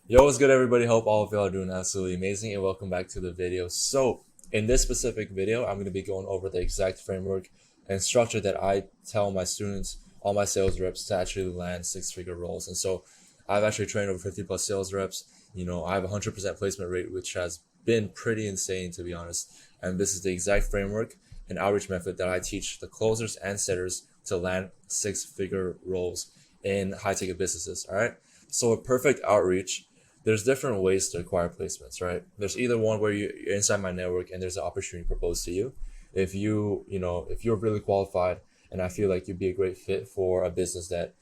Yo, what's good, everybody? Hope all of y'all are doing absolutely amazing and welcome back to the video. So, in this specific video, I'm going to be going over the exact framework and structure that I tell my students, all my sales reps, to actually land six-figure roles. And so, I've actually trained over 50 plus sales reps. I have a 100% placement rate, which has been pretty insane, to be honest. And this is the exact framework and outreach method that I teach the closers and setters to land six-figure roles in high-ticket businesses. All right. So, a perfect outreach, there's different ways to acquire placements, right? There's either one where you're inside my network and there's an opportunity proposed to you. If you're really qualified and I feel like you'd be a great fit for a business that,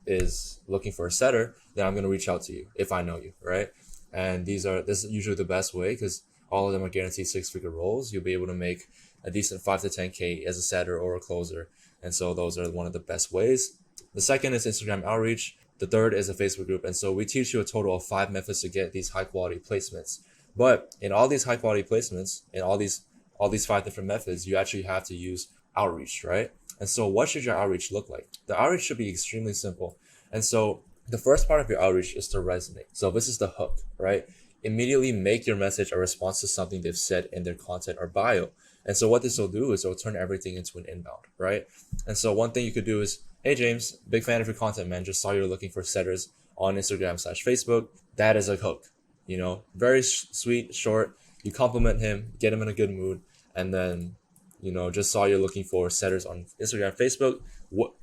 is looking for a setter, then I'm going to reach out to you if I know you, right? And this is usually the best way because all of them are guaranteed six-figure roles. You'll be able to make a decent 5 to 10K as a setter or a closer. And so those are one of the best ways. The second is Instagram outreach. The third is a Facebook group. And so we teach you a total of 5 methods to get these high quality placements. But in all these high quality placements, in all these 5 different methods, you actually have to use outreach, right? And so what should your outreach look like? The outreach should be extremely simple. And so the first part of your outreach is to resonate. So this is the hook, right? Immediately make your message a response to something they've said in their content or bio. And so what this will do is it'll turn everything into an inbound, right? And so one thing you could do is, hey James, big fan of your content, man. Just saw you're looking for setters on Instagram/Facebook. That is a hook, very sweet, short. You compliment him, get him in a good mood, and then, just saw you're looking for setters on Instagram, Facebook,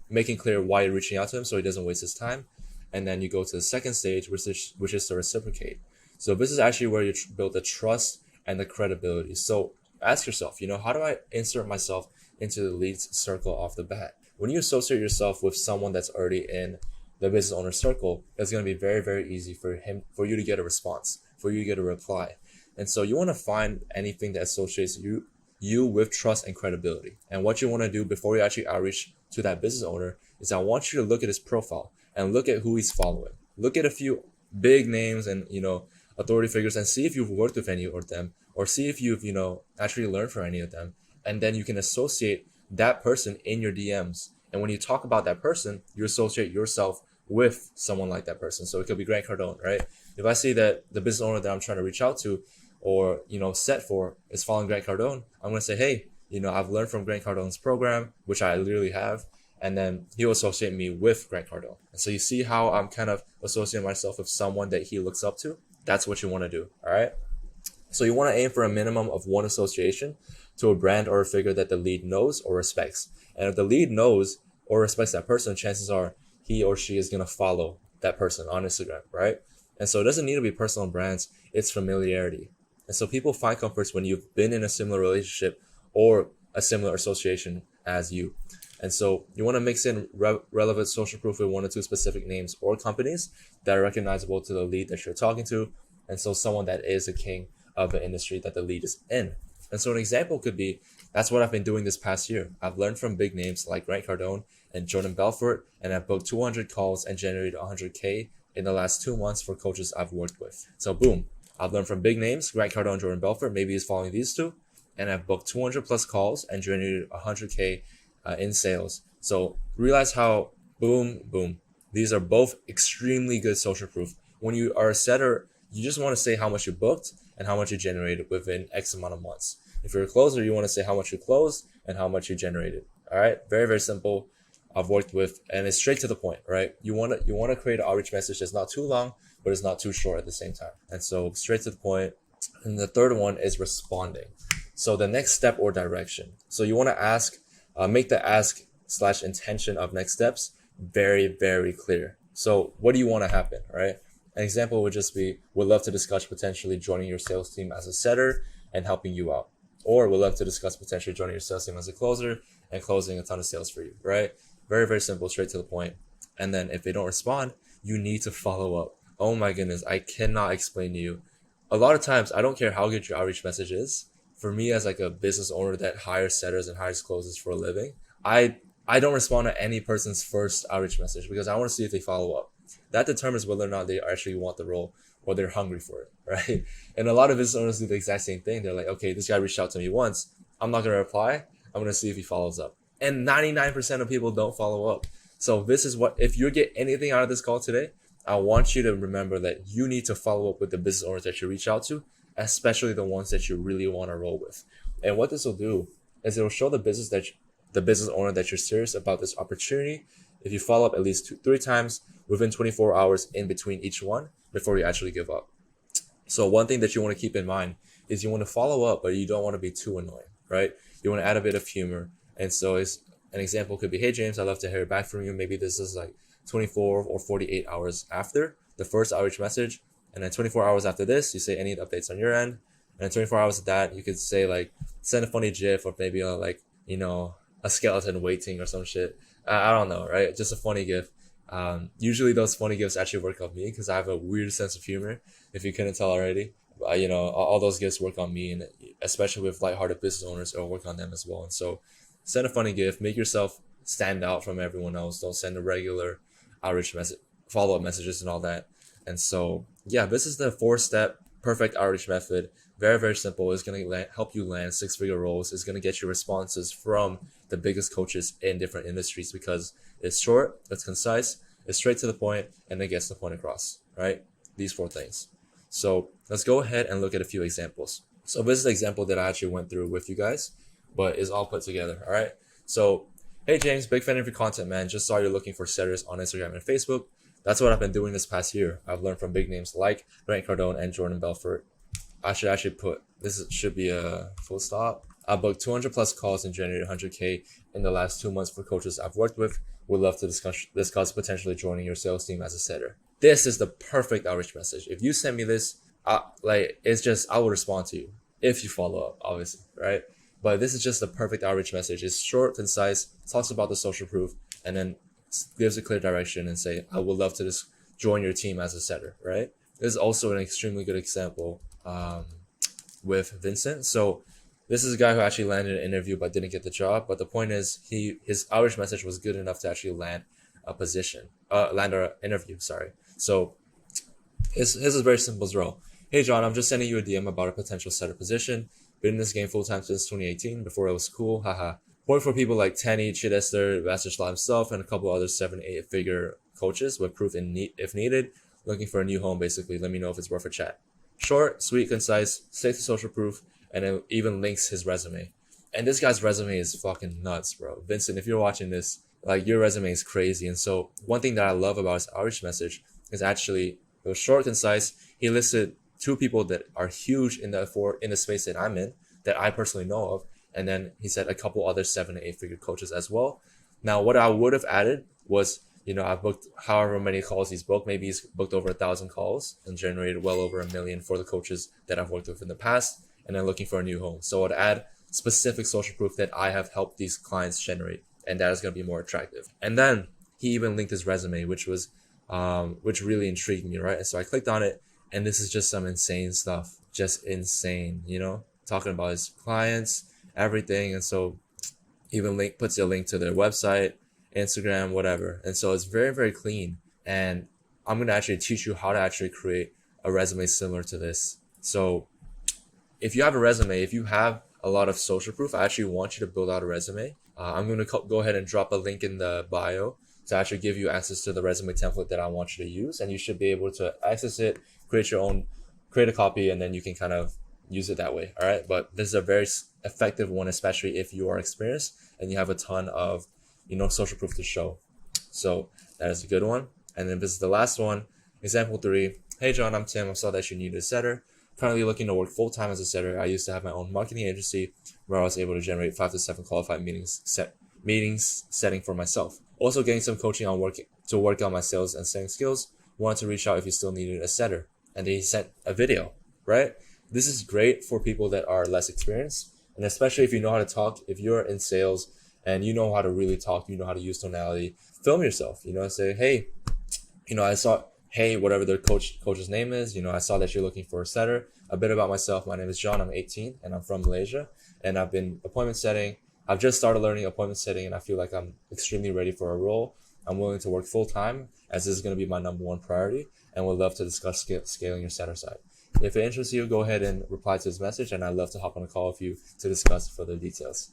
making clear why you're reaching out to him so he doesn't waste his time. And then you go to the second stage, which is to reciprocate. So this is actually where you build the trust and the credibility. So ask yourself, how do I insert myself into the lead's circle off the bat? When you associate yourself with someone that's already in the business owner circle, it's going to be very, very easy for you to get a response, for you to get a reply. And so you want to find anything that associates you with trust and credibility. And what you want to do before you actually outreach to that business owner is I want you to look at his profile and look at who he's following. Look at a few big names and, authority figures and see if you've worked with any of them or see if you've, actually learned from any of them. And then you can associate that person in your DMs. And when you talk about that person, you associate yourself with someone like that person. So it could be Grant Cardone, right? If I see that the business owner that I'm trying to reach out to or, set for is following Grant Cardone, I'm going to say, hey, I've learned from Grant Cardone's program, which I literally have. And then he'll associate me with Grant Cardone. And so you see how I'm kind of associating myself with someone that he looks up to. That's what you want to do. All right. So you want to aim for a minimum of one association to a brand or a figure that the lead knows or respects. And if the lead knows or respects that person, chances are he or she is going to follow that person on Instagram, right? And so it doesn't need to be personal brands, it's familiarity. And so people find comforts when you've been in a similar relationship or a similar association as you. And so you want to mix in relevant social proof with one or two specific names or companies that are recognizable to the lead that you're talking to. And so someone that is a king of the industry that the lead is in. And so an example could be, that's what I've been doing this past year. I've learned from big names like Grant Cardone and Jordan Belfort, and I've booked 200 calls and generated 100K in the last 2 months for coaches I've worked with. So boom, I've learned from big names, Grant Cardone, Jordan Belfort, maybe he's following these two, and I've booked 200 plus calls and generated 100K in sales. So realize how boom, these are both extremely good social proof. When you are a setter, you just want to say how much you booked and how much you generated within X amount of months. If you're a closer, you want to say how much you closed and how much you generated. All right, very, very simple. I've worked with, and it's straight to the point, right? You want to create an outreach message that's not too long, but it's not too short at the same time. And so straight to the point. And the third one is responding. So the next step or direction. So you want to make the ask/intention of next steps very, very clear. So what do you want to happen, right? An example would just be, would love to discuss potentially joining your sales team as a setter and helping you out. Or would love to discuss potentially joining your sales team as a closer and closing a ton of sales for you, right? Very, very simple, straight to the point. And then if they don't respond, you need to follow up. Oh my goodness, I cannot explain to you. A lot of times, I don't care how good your outreach message is. For me, as like a business owner that hires setters and hires closers for a living, I don't respond to any person's first outreach message because I want to see if they follow up. That determines whether or not they actually want the role or they're hungry for it, right? And a lot of business owners do the exact same thing. They're like, okay, this guy reached out to me once. I'm not going to reply. I'm going to see if he follows up. And 99% of people don't follow up. So this is what, if you get anything out of this call today, I want you to remember that you need to follow up with the business owners that you reach out to, especially the ones that you really want to roll with. And what this will do is it will show the business owner that you're serious about this opportunity if you follow up at least 3 times within 24 hours in between each one before you actually give up. So one thing that you want to keep in mind is you want to follow up, but you don't want to be too annoying, right? You want to add a bit of humor. And so it's an example could be, hey James, I'd love to hear back from you. Maybe this is like 24 or 48 hours after the first outreach message. And then 24 hours after this, you say any updates on your end. And then 24 hours of that, you could say like, send a funny GIF or maybe a skeleton waiting or some shit. I don't know, right? Just a funny GIF. Usually those funny GIFs actually work on me because I have a weird sense of humor, if you couldn't tell already. All those GIFs work on me, and especially with lighthearted business owners, it'll work on them as well. And so send a funny GIF, make yourself stand out from everyone else. Don't send a regular outreach message, follow-up messages and all that. And so, yeah, this is the 4-step perfect outreach method. Very, very simple. It's going to help you land 6-figure roles. It's going to get you responses from the biggest coaches in different industries because it's short, it's concise, it's straight to the point, and it gets the point across, right? These 4 things. So let's go ahead and look at a few examples. So this is the example that I actually went through with you guys, but it's all put together, all right? So, hey James, big fan of your content, man. Just saw you're looking for setters on Instagram and Facebook. That's what I've been doing this past year. I've learned from big names like Grant Cardone and Jordan Belfort. I should actually put, should be a full stop. I booked 200 plus calls and generated 100K in the last 2 months for coaches I've worked with. Would love to discuss potentially joining your sales team as a setter. This is the perfect outreach message. If you send me this, I will respond to you if you follow up, obviously, right? But this is just the perfect outreach message. It's short, concise, talks about the social proof, and then gives a clear direction and say, I would love to just join your team as a setter, right? This is also an extremely good example with Vincent. So this is a guy who actually landed an interview but didn't get the job. But the point is, his outreach message was good enough to actually land an interview, sorry. So his is very simple as well. Hey John, I'm just sending you a DM about a potential setter position. Been in this game full time since 2018. Before it was cool, haha. Worked for people like Tanny, Chidester, Vastislav himself, and a couple other 7-8 figure coaches with proof if needed. Looking for a new home, basically. Let me know if it's worth a chat. Short, sweet, concise, stick to social proof, and it even links his resume. And this guy's resume is fucking nuts, bro. Vincent, if you're watching this, like, your resume is crazy. And so one thing that I love about his outreach message is actually it was short, concise. He listed 2 people that are huge in the space that I'm in, that I personally know of. And then he said a couple other 7 to 8 figure coaches as well. Now, what I would have added was, I booked however many calls he's booked. Maybe he's booked over 1,000 calls and generated well over $1 million for the coaches that I've worked with in the past, and then looking for a new home. So I'd add specific social proof that I have helped these clients generate, and that is going to be more attractive. And then he even linked his resume, which really intrigued me, right? And so I clicked on it, and this is just some insane stuff, just insane, talking about his clients, everything. And so even puts a link to their website, Instagram, whatever. And so it's very, very clean. And I'm going to actually teach you how to actually create a resume similar to this. So if you have a resume, if you have a lot of social proof, I actually want you to build out a resume. I'm going to go ahead and drop a link in the bio to actually give you access to the resume template that I want you to use. And you should be able to access it, create a copy, and then you can kind of use it that way. All right. But this is a very effective one, especially if you are experienced and you have a ton of, social proof to show. So that is a good one. And then this is the last one. Example 3. Hey John, I'm Tim. I saw that you needed a setter. Currently looking to work full-time as a setter. I used to have my own marketing agency where I was able to generate 5 to 7 qualified meetings setting for myself. Also getting some coaching on work on my sales and setting skills. Wanted to reach out if you still needed a setter. And they sent a video, right? This is great for people that are less experienced. And especially if you know how to talk, if you're in sales and you know how to really talk, you know how to use tonality, film yourself, say, hey, I saw, hey, whatever their coach's name is, I saw that you're looking for a setter. A bit about myself. My name is John. I'm 18 and I'm from Malaysia, and I've been appointment setting. I've just started learning appointment setting, and I feel like I'm extremely ready for a role. I'm willing to work full time, as this is going to be my number 1 priority, and would love to discuss scaling your setter side. If it interests you, go ahead and reply to this message, and I'd love to hop on a call with you to discuss further details.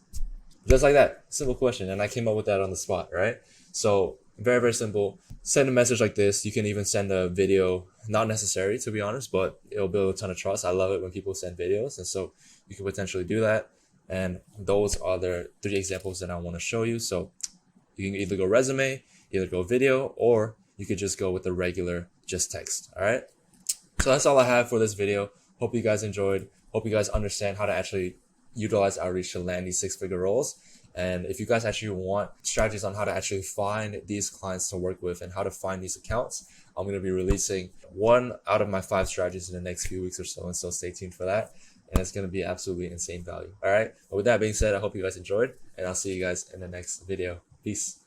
Just like that, simple question, and I came up with that on the spot, right? So Very, very simple. Send a message like this. You can even send a video, not necessary to be honest, but it'll build a ton of trust. I love it when people send videos, and so you can potentially do that. And those are the 3 examples that I want to show you. So you can either go resume, either go video, or you could just go with the regular just text. All right. So that's all I have for this video. Hope you guys enjoyed. Hope you guys understand how to actually utilize outreach to land these 6-figure roles. And if you guys actually want strategies on how to actually find these clients to work with and how to find these accounts, I'm going to be releasing 1 out of my 5 strategies in the next few weeks or so. And so stay tuned for that. And it's going to be absolutely insane value. All right. But with that being said, I hope you guys enjoyed, and I'll see you guys in the next video. Peace.